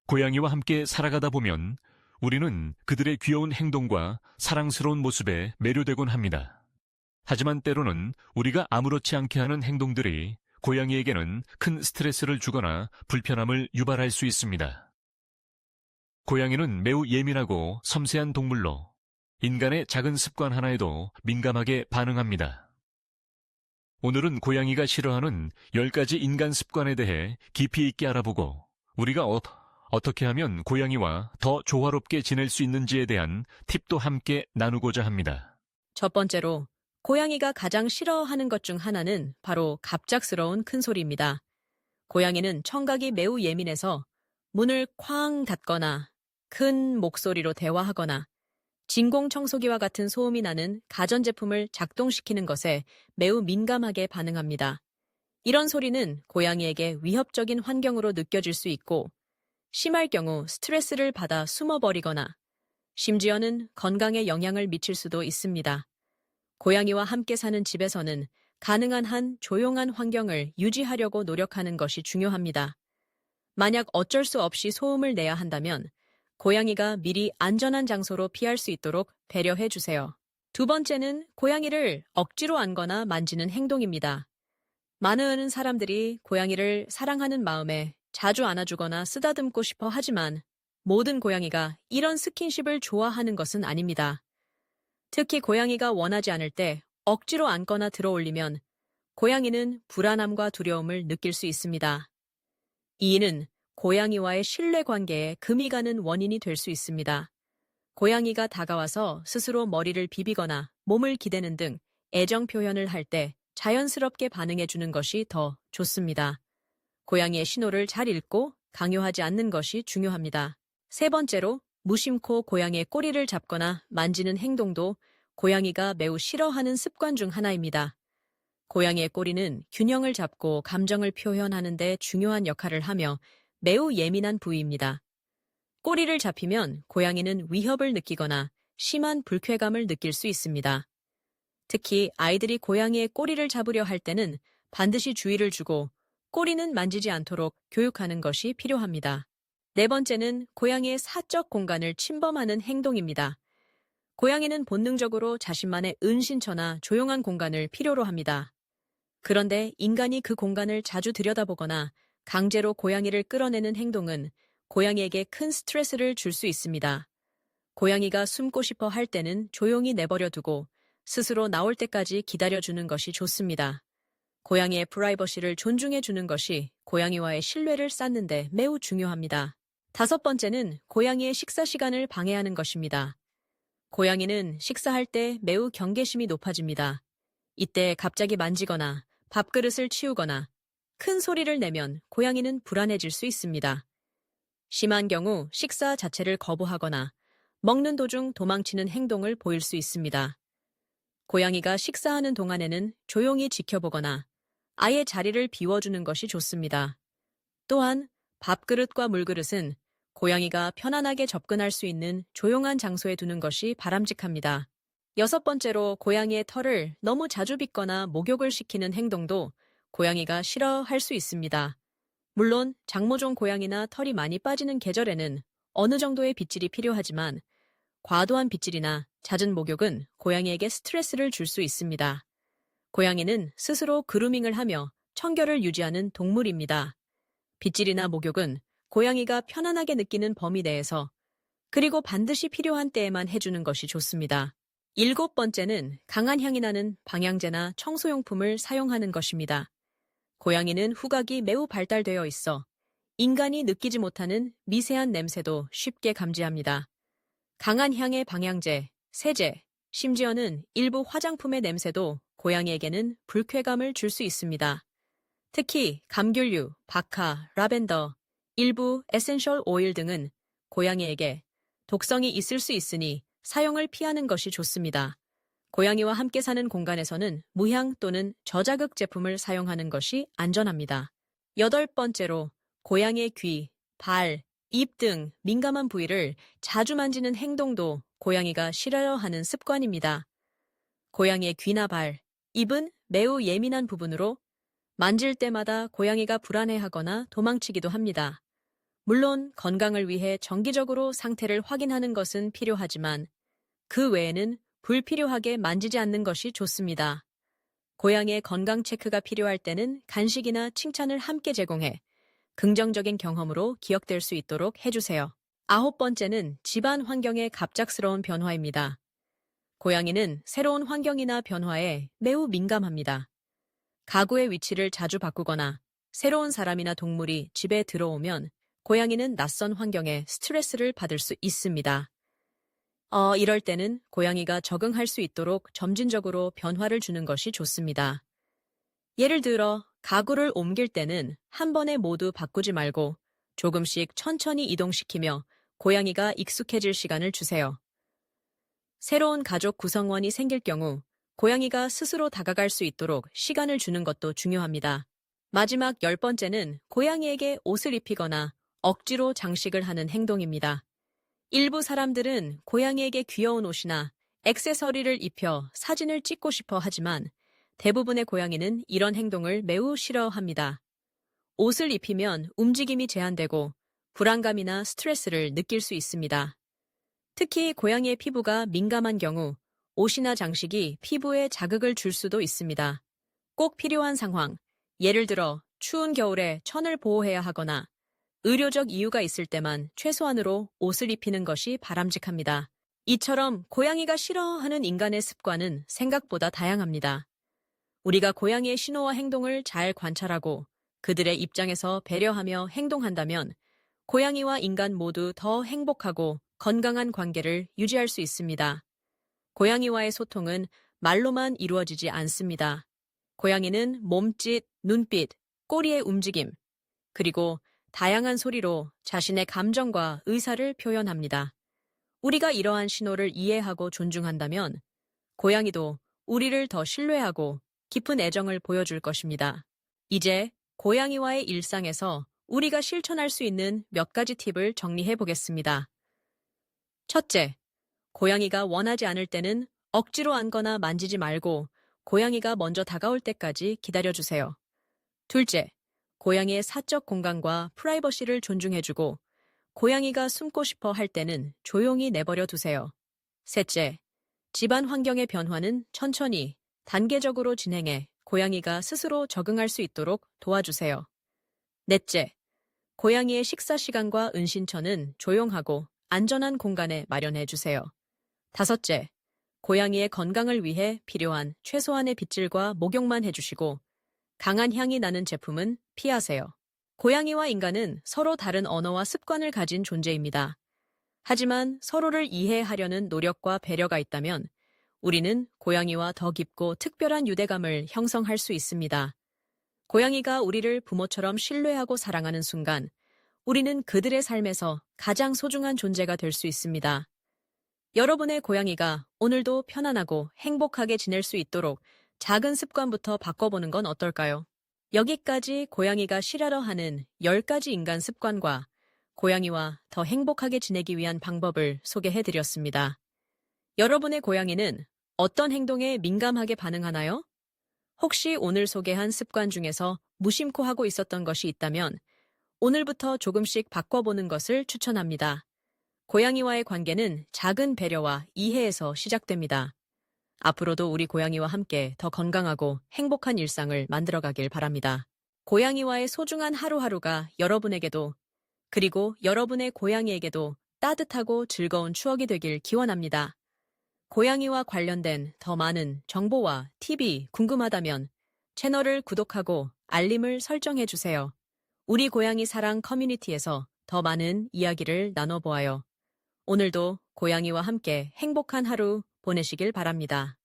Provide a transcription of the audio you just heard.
고양이와 함께 살아가다 보면 우리는 그들의 귀여운 행동과 사랑스러운 모습에 매료되곤 합니다. 하지만 때로는 우리가 아무렇지 않게 하는 행동들이 고양이에게는 큰 스트레스를 주거나 불편함을 유발할 수 있습니다. 고양이는 매우 예민하고 섬세한 동물로 인간의 작은 습관 하나에도 민감하게 반응합니다. 오늘은 고양이가 싫어하는 10가지 인간 습관에 대해 깊이 있게 알아보고 우리가 어떻게 하면 고양이와 더 조화롭게 지낼 수 있는지에 대한 팁도 함께 나누고자 합니다. 첫 번째로 고양이가 가장 싫어하는 것 중 하나는 바로 갑작스러운 큰 소리입니다. 고양이는 청각이 매우 예민해서 문을 쾅 닫거나 큰 목소리로 대화하거나 진공청소기와 같은 소음이 나는 가전제품을 작동시키는 것에 매우 민감하게 반응합니다. 이런 소리는 고양이에게 위협적인 환경으로 느껴질 수 있고 심할 경우 스트레스를 받아 숨어버리거나 심지어는 건강에 영향을 미칠 수도 있습니다. 고양이와 함께 사는 집에서는 가능한 한 조용한 환경을 유지하려고 노력하는 것이 중요합니다. 만약 어쩔 수 없이 소음을 내야 한다면 고양이가 미리 안전한 장소로 피할 수 있도록 배려해 주세요. 두 번째는 고양이를 억지로 안거나 만지는 행동입니다. 많은 사람들이 고양이를 사랑하는 마음에 자주 안아주거나 쓰다듬고 싶어 하지만 모든 고양이가 이런 스킨십을 좋아하는 것은 아닙니다. 특히 고양이가 원하지 않을 때 억지로 안거나 들어올리면 고양이는 불안함과 두려움을 느낄 수 있습니다. 이는 고양이와의 신뢰 관계에 금이 가는 원인이 될 수 있습니다. 고양이가 다가와서 스스로 머리를 비비거나 몸을 기대는 등 애정 표현을 할 때 자연스럽게 반응해 주는 것이 더 좋습니다. 고양이의 신호를 잘 읽고 강요하지 않는 것이 중요합니다. 세 번째로 무심코 고양이의 꼬리를 잡거나 만지는 행동도 고양이가 매우 싫어하는 습관 중 하나입니다. 고양이의 꼬리는 균형을 잡고 감정을 표현하는 데 중요한 역할을 하며 매우 예민한 부위입니다. 꼬리를 잡히면 고양이는 위협을 느끼거나 심한 불쾌감을 느낄 수 있습니다. 특히 아이들이 고양이의 꼬리를 잡으려 할 때는 반드시 주의를 주고 꼬리는 만지지 않도록 교육하는 것이 필요합니다. 네 번째는 고양이의 사적 공간을 침범하는 행동입니다. 고양이는 본능적으로 자신만의 은신처나 조용한 공간을 필요로 합니다. 그런데 인간이 그 공간을 자주 들여다보거나 강제로 고양이를 끌어내는 행동은 고양이에게 큰 스트레스를 줄 수 있습니다. 고양이가 숨고 싶어 할 때는 조용히 내버려 두고 스스로 나올 때까지 기다려주는 것이 좋습니다. 고양이의 프라이버시를 존중해 주는 것이 고양이와의 신뢰를 쌓는 데 매우 중요합니다. 다섯 번째는 고양이의 식사 시간을 방해하는 것입니다. 고양이는 식사할 때 매우 경계심이 높아집니다. 이때 갑자기 만지거나 밥그릇을 치우거나 큰 소리를 내면 고양이는 불안해질 수 있습니다. 심한 경우 식사 자체를 거부하거나 먹는 도중 도망치는 행동을 보일 수 있습니다. 고양이가 식사하는 동안에는 조용히 지켜보거나 아예 자리를 비워주는 것이 좋습니다. 또한 밥그릇과 물그릇은 고양이가 편안하게 접근할 수 있는 조용한 장소에 두는 것이 바람직합니다. 여섯 번째로 고양이의 털을 너무 자주 빗거나 목욕을 시키는 행동도 고양이가 싫어할 수 있습니다. 물론 장모종 고양이나 털이 많이 빠지는 계절에는 어느 정도의 빗질이 필요하지만 과도한 빗질이나 잦은 목욕은 고양이에게 스트레스를 줄 수 있습니다. 고양이는 스스로 그루밍을 하며 청결을 유지하는 동물입니다. 빗질이나 목욕은 고양이가 편안하게 느끼는 범위 내에서 그리고 반드시 필요한 때에만 해주는 것이 좋습니다. 일곱 번째는 강한 향이 나는 방향제나 청소용품을 사용하는 것입니다. 고양이는 후각이 매우 발달되어 있어 인간이 느끼지 못하는 미세한 냄새도 쉽게 감지합니다. 강한 향의 방향제, 세제, 심지어는 일부 화장품의 냄새도 고양이에게는 불쾌감을 줄 수 있습니다. 특히 감귤류, 바카, 라벤더, 일부 에센셜 오일 등은 고양이에게 독성이 있을 수 있으니 사용을 피하는 것이 좋습니다. 고양이와 함께 사는 공간에서는 무향 또는 저자극 제품을 사용하는 것이 안전합니다. 여덟 번째로 고양이의 귀, 발, 입 등 민감한 부위를 자주 만지는 행동도 고양이가 싫어하는 습관입니다. 고양이의 귀나 발, 입은 매우 예민한 부분으로 만질 때마다 고양이가 불안해하거나 도망치기도 합니다. 물론 건강을 위해 정기적으로 상태를 확인하는 것은 필요하지만 그 외에는 불필요하게 만지지 않는 것이 좋습니다. 고양이의 건강 체크가 필요할 때는 간식이나 칭찬을 함께 제공해 긍정적인 경험으로 기억될 수 있도록 해주세요. 9번째는 집안 환경의 갑작스러운 변화입니다. 고양이는 새로운 환경이나 변화에 매우 민감합니다. 가구의 위치를 자주 바꾸거나 새로운 사람이나 동물이 집에 들어오면 고양이는 낯선 환경에 스트레스를 받을 수 있습니다. 이럴 때는 고양이가 적응할 수 있도록 점진적으로 변화를 주는 것이 좋습니다. 예를 들어 가구를 옮길 때는 한 번에 모두 바꾸지 말고 조금씩 천천히 이동시키며 고양이가 익숙해질 시간을 주세요. 새로운 가족 구성원이 생길 경우 고양이가 스스로 다가갈 수 있도록 시간을 주는 것도 중요합니다. 마지막 10번째는 고양이에게 옷을 입히거나 억지로 장식을 하는 행동입니다. 일부 사람들은 고양이에게 귀여운 옷이나 액세서리를 입혀 사진을 찍고 싶어 하지만 대부분의 고양이는 이런 행동을 매우 싫어합니다. 옷을 입히면 움직임이 제한되고 불안감이나 스트레스를 느낄 수 있습니다. 특히 고양이의 피부가 민감한 경우 옷이나 장식이 피부에 자극을 줄 수도 있습니다. 꼭 필요한 상황, 예를 들어 추운 겨울에 천을 보호해야 하거나 의료적 이유가 있을 때만 최소한으로 옷을 입히는 것이 바람직합니다. 이처럼 고양이가 싫어하는 인간의 습관은 생각보다 다양합니다. 우리가 고양이의 신호와 행동을 잘 관찰하고 그들의 입장에서 배려하며 행동한다면 고양이와 인간 모두 더 행복하고 건강한 관계를 유지할 수 있습니다. 고양이와의 소통은 말로만 이루어지지 않습니다. 고양이는 몸짓, 눈빛, 꼬리의 움직임, 그리고 다양한 소리로 자신의 감정과 의사를 표현합니다. 우리가 이러한 신호를 이해하고 존중한다면 고양이도 우리를 더 신뢰하고 깊은 애정을 보여줄 것입니다. 이제 고양이와의 일상에서 우리가 실천할 수 있는 몇 가지 팁을 정리해 보겠습니다. 첫째, 고양이가 원하지 않을 때는 억지로 안거나 만지지 말고 고양이가 먼저 다가올 때까지 기다려주세요. 둘째, 고양이의 사적 공간과 프라이버시를 존중해주고 고양이가 숨고 싶어 할 때는 조용히 내버려 두세요. 셋째, 집안 환경의 변화는 천천히, 단계적으로 진행해 고양이가 스스로 적응할 수 있도록 도와주세요. 넷째, 고양이의 식사 시간과 은신처는 조용하고 안전한 공간에 마련해 주세요. 다섯째, 고양이의 건강을 위해 필요한 최소한의 빗질과 목욕만 해주시고 강한 향이 나는 제품은 피하세요. 고양이와 인간은 서로 다른 언어와 습관을 가진 존재입니다. 하지만 서로를 이해하려는 노력과 배려가 있다면 우리는 고양이와 더 깊고 특별한 유대감을 형성할 수 있습니다. 고양이가 우리를 부모처럼 신뢰하고 사랑하는 순간 우리는 그들의 삶에서 가장 소중한 존재가 될 수 있습니다. 여러분의 고양이가 오늘도 편안하고 행복하게 지낼 수 있도록 작은 습관부터 바꿔보는 건 어떨까요? 여기까지 고양이가 싫어하는 10가지 인간 습관과 고양이와 더 행복하게 지내기 위한 방법을 소개해드렸습니다. 여러분의 고양이는 어떤 행동에 민감하게 반응하나요? 혹시 오늘 소개한 습관 중에서 무심코 하고 있었던 것이 있다면 오늘부터 조금씩 바꿔보는 것을 추천합니다. 고양이와의 관계는 작은 배려와 이해에서 시작됩니다. 앞으로도 우리 고양이와 함께 더 건강하고 행복한 일상을 만들어가길 바랍니다. 고양이와의 소중한 하루하루가 여러분에게도 그리고 여러분의 고양이에게도 따뜻하고 즐거운 추억이 되길 기원합니다. 고양이와 관련된 더 많은 정보와 팁이 궁금하다면 채널을 구독하고 알림을 설정해주세요. 우리 고양이 사랑 커뮤니티에서 더 많은 이야기를 나눠보아요. 오늘도 고양이와 함께 행복한 하루 보내시길 바랍니다.